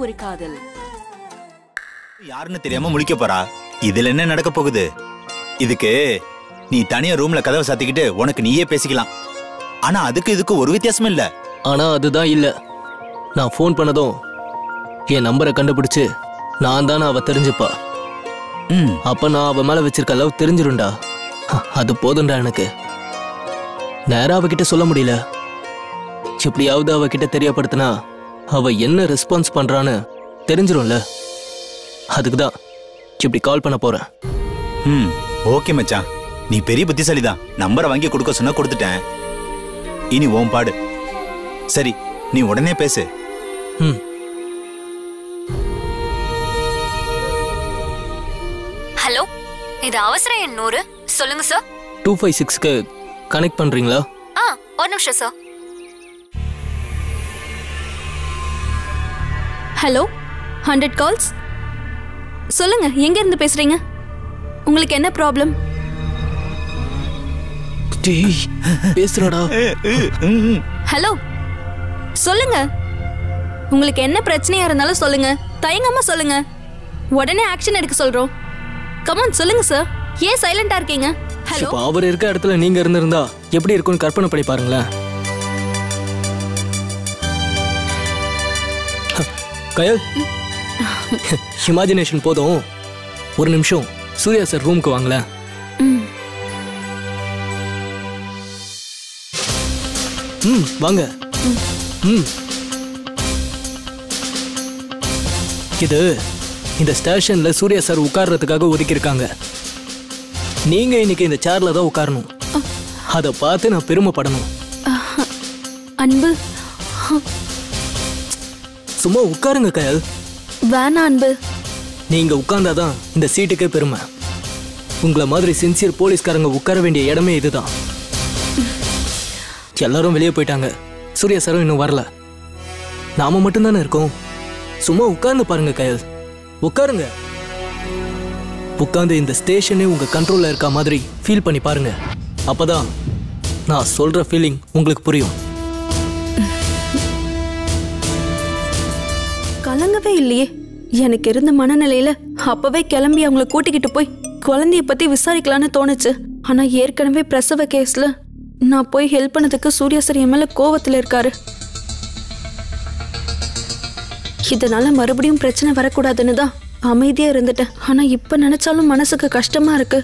ஒரு காதல். யாருன்னு தெரியாம முழிக்க போறா. இதுல என்ன நடக்க போகுது? இதுக்கு நீ தனியா ரூம்ல கதவை சாத்திக்கிட்டு உனக்கு நீயே பேசிக்கலாம். ஆனா அதுக்கு இதுக்கு ஒரு வித்தியாசமும் இல்ல. ஆனா அதுதான் இல்ல. நான் போன் பண்ணதும் என் நம்பரை கண்டுபிடிச்சு நான் தானே அவ தெரிஞ்சுப்பா. அப்ப நான் அவ மேல வச்சிருக்க லவ் தெரிஞ்சிருண்டா. அது போதும்டா எனக்கு. நேரா அவகிட்ட சொல்ல முடியல. எப்படியாவது அவகிட்ட தெரியப்படுத்தினா அவ என்ன ரெஸ்பான்ஸ் பண்றான்னு தெரிஞ்சிரும்ல. அதுக்குதான் இப்படி கால் பண்ண போறேன். ஓகே மச்சான், நீ பெரிய புத்திசாலிதான். நம்பரை வாங்கி கொடுக்க சொன்னா கொடுத்துட்டேன். இனி ஓம் பாடு. சரி, நீ உடனே பேசு. ஹலோ, இது அவசர எண் 100. சொல்லுங்க சார். 256க்கு கனெக்ட் பண்றீங்களா? ஒரு நிமிஷம் சார். Hello, 100 calls. சொல்லுங்க, எங்க இருந்து பேசுறீங்க? உங்களுக்கு என்ன ப்ராப்ளம்? பேசுறடா. ஹலோ, சொல்லுங்க. உங்களுக்கு என்ன பிரச்சனையா இருந்தாலும் சொல்லுங்க. தயங்காம சொல்லுங்க. உடனே ஆக்ஷன் எடுக்க சொல்றோம். கமான் சொல்லுங்க சார். ஏன் சைலண்டா இருக்கீங்க? ஹலோ. இப்போ அவர் இருக்க இடத்துல நீங்க இருந்திருந்தா எப்படி இருக்கும்னு கற்பனை பண்ணி பாருங்களேன். கயல், இமேஜினேஷன் போதும். ஒரு நிமிஷம் சூர்யா சார் ரூமுக்கு வாங்கல. வாங்க. இது இந்த ஸ்டேஷன்ல சூர்யா சார் உட்கார்றதுக்காக ஒதுக்கி இருக்காங்க. நீங்க இன்னைக்கு இந்த சேர்ல தான் உட்காரணும். அதை பார்த்து நான் பெருமைப்படணும். அன்பு, சும்மா உட்காருங்க கயல். வேணா அன்பு. நீங்க உட்கார்ந்தாதான் இந்த சீட்டுக்கே பெருமை. உங்களை மாதிரி சின்சியர் போலீஸ்காரங்க உட்கார வேண்டிய இடமே இதுதான். எல்லாரும் வெளியே போயிட்டாங்க. சூர்யா சாரும் இன்னும் வரல. நாம மட்டும்தானே இருக்கோம். சும்மா உட்கார்ந்து பாருங்க கயல். உட்காருங்க. உட்கார்ந்து இந்த ஸ்டேஷனே உங்க கண்ட்ரோல்ல இருக்க மாதிரி ஃபீல் பண்ணி பாருங்க. அப்பதான் நான் சொல்ற ஃபீலிங் உங்களுக்கு புரியும். கலங்கவே இல்லையே. எனக்கு இருந்த மனநிலையில அப்பவே கிளம்பி அவங்கள கூட்டிக்கிட்டு போய் குழந்தைய பத்தி விசாரிக்கலான்னு தோணுச்சு. ஆனா ஏற்கனவே பிரசவ கேஸ்ல நான் போய் ஹெல்ப் பண்ணதுக்கு சூர்யா சார் என் மேல கோவத்துல இருக்காரு. இதனால மறுபடியும் பிரச்சனை வரக்கூடாதுன்னு தான் அமைதியா இருந்துட்டேன். ஆனா இப்ப நினைச்சாலும் மனசுக்கு கஷ்டமா இருக்கு.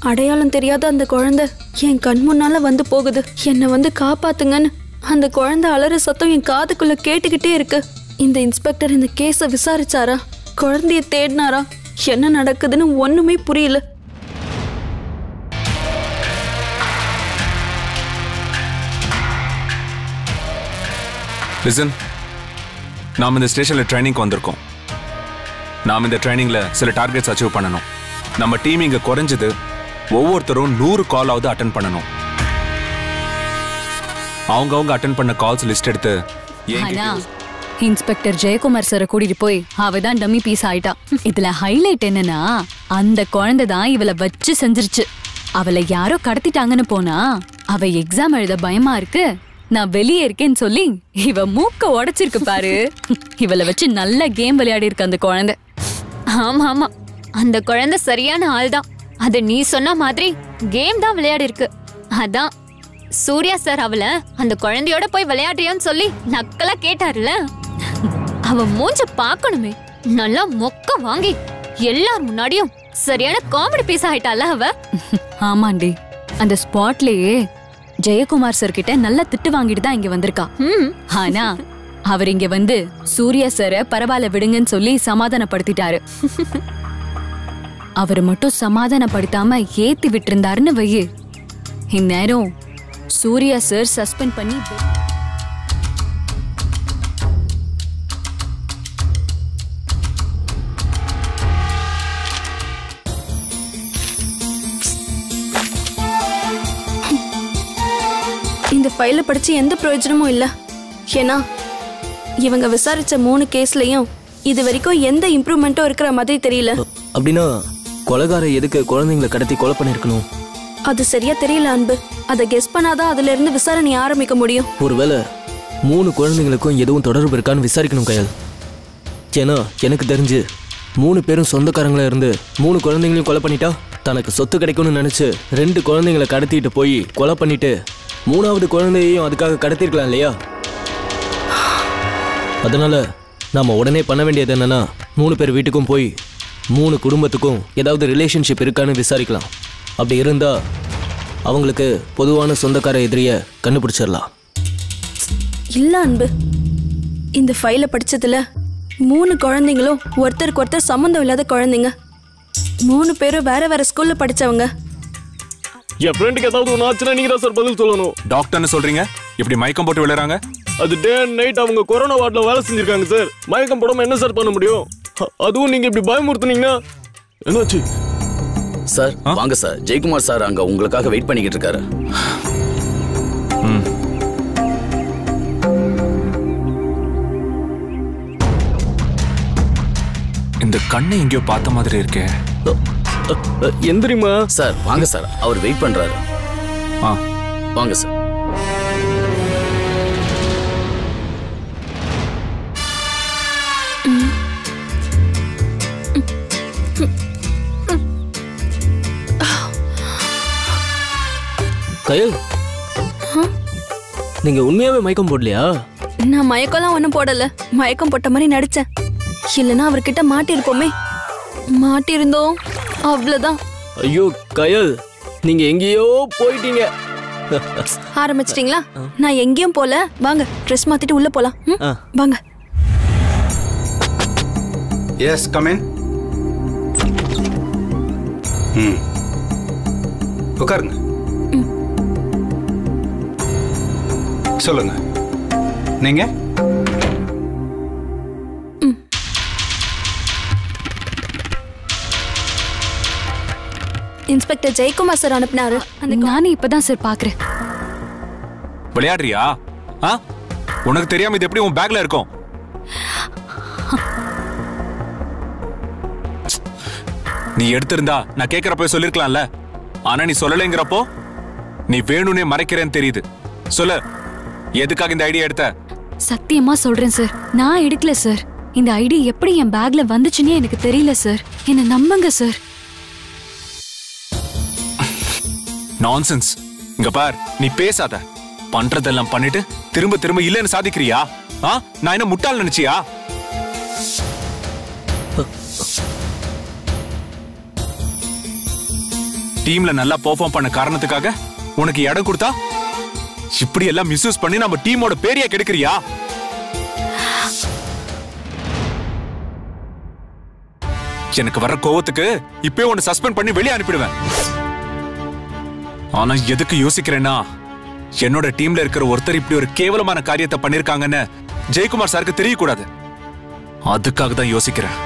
அடையாளம் தெரியாத அந்த குழந்தை என் கண் முன்னால வந்து போகுது. என்னை வந்து காப்பாத்துங்கன்னு அந்த குழந்தை அலற சத்தம் என் காதுக்குள்ள கேட்டுக்கிட்டே இருக்கு. இந்த இன்ஸ்பெக்டர் இந்த கேஸை விசாரிச்சாரா, குழந்தைய தேடினாரா, என்ன நடக்குதுன்னு ஒண்ணுமே புரியல. லிசன், நாம் இந்த ஸ்டேஷன்ல ட்ரைனிங்க்கு வந்திருக்கோம். நாம் இந்த ட்ரைனிங்ல சில டார்கெட்ஸ் அச்சீவ் பண்ணணும். நம்ம டீம் இங்க குறைஞ்சது ஒவ்வொருத்தரும் 100 கால் ஆவது அட்டென்ட் பண்ணணும். அவங்க அட்டென்ட் பண்ண கால்ஸ் லிஸ்ட் எடுத்து இன்ஸ்பெக்டர் ஜெயக்குமார் சாரை கூட்டிட்டு போய் அவதான் டம்மி பீஸ் ஆயிட்டா. இதுல ஹைலைட் என்னன்னா, அந்த குழந்தை தான் இவளை வச்சு செஞ்சிருச்சு. அவளை யாரோ கடத்திட்டாங்கன்னு போனா அவ எக்ஸாம் எழுத பயமா இருக்கு, நான் வெளியே இருக்கேன்னு சொல்லி இவ மூக்க உடைச்சிருக்கு பாரு. இவளை வச்சு நல்ல கேம் விளையாடி இருக்கு அந்த குழந்தை. ஆமா ஆமா, அந்த குழந்தை சரியான ஆள் தான். அது நீ சொன்ன மாதிரி கேம் தான் விளையாடி இருக்கு. அதான் சூர்யா சார் அவளை அந்த குழந்தையோட போய் விளையாடுறியான்னு சொல்லி நக்கலா கேட்டாருல. அவ மூஞ்ச பாக்கணுமே, நல்லா மொக்க வாங்கி எல்லார் முன்னாடியும் சரியான காமெடி பீஸ் ஆயிட்டால அவ. ஆமாண்டி, அந்த ஸ்பாட்லயே ஜெயக்குமார் சார் கிட்ட நல்லா திட்டு வாங்கிட்டு தான் இங்க வந்திருக்கா. ஆனா அவர் இங்க வந்து சூர்யா சார பரவாயில்ல விடுங்கன்னு சொல்லி சமாதானப்படுத்திட்டாரு. அவர் மட்டும் சமாதானப்படுத்தாம ஏத்தி விட்டுருந்தாருன்னு வையே, இந்நேரம் சூர்யா சார் சஸ்பெண்ட் பண்ணி இந்த ஃபைல படிச்சு எந்த பிரயோஜனமும் இல்ல. ஏன்னா இவங்க விசாரிச்ச 3 கேஸ்லயும் இது வரைக்கும் எந்த இம்ப்ரூவ்மெண்ட்டும் இருக்கிற மாதிரி தெரியல. அப்படின்னா கொலைகார எதுக்கு குழந்தைங்களை கடத்தி கொலை பண்ணிருக்கணும்? அது சரியா தெரியல அன்பு. அதை கெஸ் பண்ணாதான் அதுல இருந்து விசாரணை ஆரம்பிக்க முடியும். ஒருவேளை 3 குழந்தைங்களுக்கும் எதுவும் தொடர்பு இருக்கான்னு விசாரிக்கணும் கயல். ஏன்னா எனக்கு தெரிஞ்சு 3 பேரும் சொந்தக்காரங்களா இருந்து 3 குழந்தைங்களையும் கொலை பண்ணிட்டா தனக்கு சொத்து கிடைக்கும்னு நினைச்சு 2 குழந்தைங்களை கடத்திட்டு போய் கொலை பண்ணிட்டு 3ஆவது குழந்தையையும் அதுக்காக கடத்திருக்கலாம் இல்லையா? அதனால நாம உடனே பண்ண வேண்டியது என்னன்னா 3 பேர் வீட்டுக்கும் போய் 3 குடும்பத்துக்கும் ஏதாவது ரிலேஷன்ஷிப் இருக்கான்னு விசாரிக்கலாம். அப்படி இருந்தா அவங்களுக்கு பொதுவான சொந்தக்கார எதிரிய கண்டுபிடிச்சிடலாம். இல்ல அன்பு, இந்த ஃபைலை படிச்சதுல 3 குழந்தைங்களும் ஒருத்தருக்கு ஒருத்தர் சம்மந்தம் இல்லாத குழந்தைங்க. 3 பேரும் வேற வேற ஸ்கூல்ல படிச்சவங்க. என் ஃப்ரெண்டுக்கு ஏதாவது ஒன்று ஆச்சுன்னா நீங்க தான் சார் பதில் சொல்லணும். டாக்டர்னு சொல்றீங்க, இப்படி மயக்கம் போட்டு விழுறாங்க? அது டே அண்ட் நைட் அவங்க கொரோனா வார்டில் வேலை செஞ்சிருக்காங்க சார். மயக்கம் போடாம என்ன சார் பண்ண முடியும்? அதுவும் நீங்க இப்படி பயமுறுத்துனீங்கன்னா என்னாச்சு சார்? வாங்க சார், ஜெயக்குமார் சார் அங்க உங்களுக்காக வெயிட் பண்ணிக்கிட்டு இருக்காரு. இந்த கண்ணை எங்கேயோ பார்த்த மாதிரி இருக்கே. எந்திரிமா சார் வாங்க சார், அவர் வெயிட் பண்றாரு. வாங்க சார். கயல், நீங்க உண்மையாவே மயக்கம் போடலையா? நான் மயக்கம்லாம் ஒன்றும் போடல, மயக்கம் போட்ட மாதிரி நடிச்சேன். இல்லைன்னா அவர்கிட்ட மாட்டிருப்போமே. மாட்டிருந்தோம், அவ்வளவுதான். ஐயோ கயல், நீங்க எங்கேயோ போயிட்டீங்க. ஆரம்பிச்சிட்டீங்களா? நான் எங்கேயும் போல. வாங்க ட்ரெஸ் மாத்திட்டு உள்ள போலாம். வாங்க. Yes, come in. உட்காருங்க. சொல்லுங்க, நீங்க? இன்ஸ்பெக்டர் ஜெயக்குமார் சார் அனுப்பினாரு. நானே இப்பதான் சார் பாக்குறேன். விளையாடுறியா? உனக்கு தெரியாம இது எப்படி உன் பேக்ல இருக்கும்? நீ எடுத்திருந்தா நான் கேட்கிறப்ப சொல்லிருக்கலாம்ல. ஆனா நீ சொல்லலைங்கிறப்போ நீ வேணும்னே மறைக்கிறேன்னு தெரியுது. சொல்லு, எதுக்காக இந்த ஐடியா எடுத்த? சத்தியமா சொல்றேன் சார், நான் எடுக்கல சார். இந்த ஐடி எப்படி என் பேக்ல வந்துச்சுன்னே எனக்கு தெரியல சார். என்ன நம்புங்க சார். நான்சென்ஸ். இங்க பார், நீ பேசாத. பண்றதெல்லாம் பண்ணிட்டு திரும்ப திரும்ப இல்லன்னு சாதிக்கிறியா? நான் என்ன முட்டாள் நினைச்சியா? டீம்ல நல்லா பெர்ஃபார்ம் பண்ண காரணத்துக்காக உனக்கு இடம் கொடுத்தா இப்படி எல்லாம் மிஸ்யூஸ் பண்ணி நம்ம டீமோட பேரையே கெடுக்கிறியா? எனக்கு வர கோவத்துக்கு இப்பவே உன்னை சஸ்பெண்ட் பண்ணி வெளியே அனுப்பிடுவேன். ஆனா எதுக்கு யோசிக்கிறேன்னா, என்னோட டீம்ல இருக்கிற ஒருத்தர் இப்படி ஒரு கேவலமான காரியத்தை பண்ணிருக்காங்கன்னு ஜெயக்குமார் சாருக்கு தெரியக்கூடாது. அதுக்காக தான் யோசிக்கிறேன்.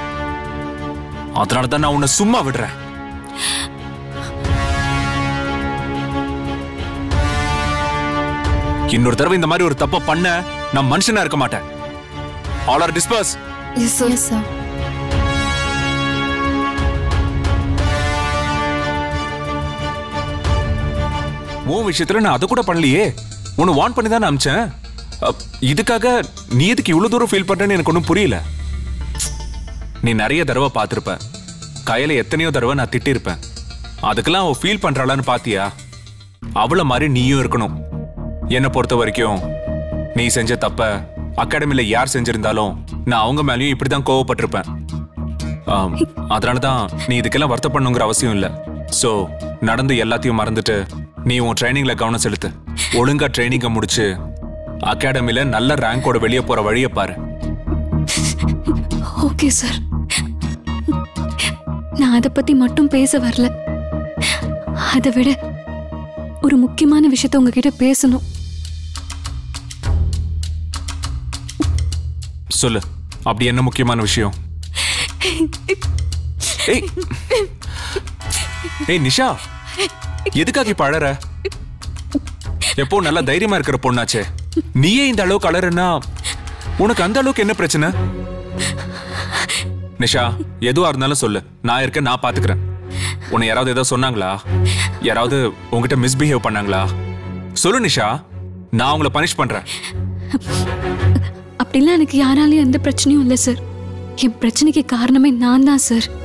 அதனாலதான் நான் உன்னை சும்மா விடுறேன். இன்னொரு தடவை இந்த மாதிரி ஒரு தப்ப பண்ண நான் மனுஷனா இருக்க மாட்டேன். All are disperse. Yes sir. உன் விஷயத்துல நான் அதை கூட பண்ணலையே. உன்னை வார்ன் பண்ணி தான் அனுப்பிச்சேன். இதுக்காக நீ எதுக்கு இவ்வளவு தூரம் ஃபீல் பண்றேன்னு எனக்கு ஒன்றும் புரியல. நீ நிறைய தடவை பார்த்திருப்ப, கையில எத்தனையோ தடவை நான் திட்டிருப்பேன். அதுக்கெல்லாம் அவ ஃபீல் பண்றாளான்னு பாத்தியா? அவள மாதிரி நீயும் இருக்கணும். என்னை பொறுத்த வரைக்கும் நீ செஞ்ச தப்ப அகாடமில யார் செஞ்சிருந்தாலும் நான் அவங்க மேலேயும் இப்படிதான் கோவப்பட்டிருப்பேன். அதனாலதான் நீ இதுக்கெல்லாம் வருத்தப்படணுங்கிற அவசியம் இல்லை. சோ நடந்து எல்லாத்தையும் மறந்துட்டு நீ உன் ட்ரைனிங்ல கவனம் செலுத்து. ஒழுங்கா ட்ரைனிங்க முடிச்சு அகாடமில நல்ல ரேங்கோட வெளியே போற வழியை பாரு. Okay sir. நான் அதை பத்தி மட்டும் பேச வரல. அதை விட ஒரு முக்கியமான விஷயத்த உங்ககிட்ட பேசணும். சொல்லு, அப்படி என்ன முக்கியமான விஷயம்? ஏய் நிஷா, எதுக்காக இப்ப அழற? எப்போ நல்லா தைரியமா இருக்கிற பொண்ணாச்சே, நீயே இந்த அளவுக்கு அழறனா உனக்கு அந்த அளவுக்கு என்ன பிரச்சனை? நிஷா, எதுவா இருந்தாலும் சொல்லு, நான் இருக்க, நான் பாத்துக்கிறேன். உன்னை யாராவது ஏதாவது சொன்னாங்களா? யாராவது உங்ககிட்ட மிஸ்பிஹேவ் பண்ணாங்களா? சொல்லு நிஷா, நான் உங்களை பனிஷ் பண்றேன். அப்படிலாம் எனக்கு யாராலையும் எந்த பிரச்சனையும் இல்லை சார். என் பிரச்சனைக்கு காரணமே நான் தான் சார்.